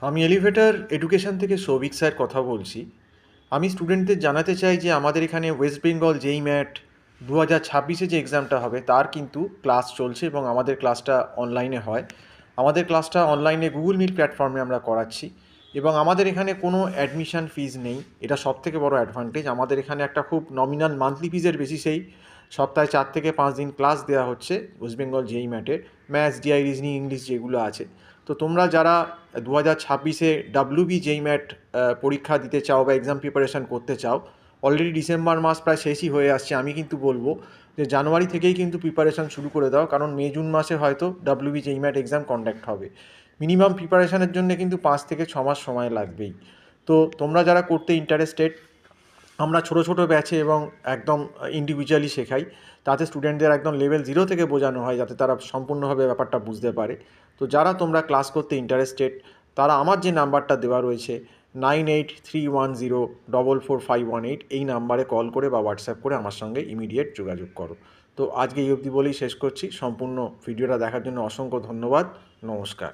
আমি elevator education থেকে Souvik sir কথা বলছি। আমি স্টুডেন্টদের জানাতে চাই যে আমাদের এখানে ওয়েস্ট বেঙ্গল জেই ম্যাট 2026-এ যে এক্সামটা হবে তার কিন্তু ক্লাস চলছে এবং আমাদের ক্লাসটা অনলাইনে হয়। আমাদের ক্লাসটা অনলাইনে গুগল মিট প্ল্যাটফর্মে আমরা করাচ্ছি এবং আমাদের এখানে কোনো অ্যাডমিশন ফিজ নেই। এটা সবথেকে বড় অ্যাডভান্টেজ। আমাদের এখানে একটা খুব নমিনাল মান্থলি ফিজের বেসিসেই সপ্তাহে 4 থেকে 5 দিন ক্লাস দেওয়া হচ্ছে ওয়েস্ট বেঙ্গল জেই ম্যাটের, ম্যাথস, ডিআই, রিজনিং, ইংলিশ যেগুলো আছে। তো তোমরা যারা 2026-এ ডাব্লিউবি জেই ম্যাট পরীক্ষা দিতে চাও বা এক্সাম প্রিপারেশান করতে চাও, অলরেডি ডিসেম্বর মাস প্রায় শেষই হয়ে আসছে। আমি কিন্তু বলবো যে জানুয়ারি থেকেই কিন্তু প্রিপারেশান শুরু করে দাও, কারণ মে জুন মাসে হয়তো WB JEE MAT exam conduct হবে। মিনিমাম প্রিপারেশানের জন্য কিন্তু 5 থেকে 6 মাস সময় লাগবেই। তো তোমরা যারা করতে ইন্টারেস্টেড, আমরা ছোটো ছোটো ব্যাচে এবং একদম ইন্ডিভিজুয়ালি শেখাই। তাতে স্টুডেন্টদের একদম লেভেল 0 থেকে বোঝানো হয় যাতে তারা সম্পূর্ণভাবে ব্যাপারটা বুঝতে পারে। তো যারা তোমরা ক্লাস করতে ইন্টারেস্টেড, তারা আমার যে নাম্বারটা দেওয়া রয়েছে 9831044518, এই নাম্বারে কল করে বা হোয়াটসঅ্যাপ করে আমার সঙ্গে ইমিডিয়েট যোগাযোগ করো। তো আজকে এই অবধি বলেই শেষ করছি। সম্পূর্ণ ভিডিওটা দেখার জন্য অসংখ্য ধন্যবাদ। নমস্কার।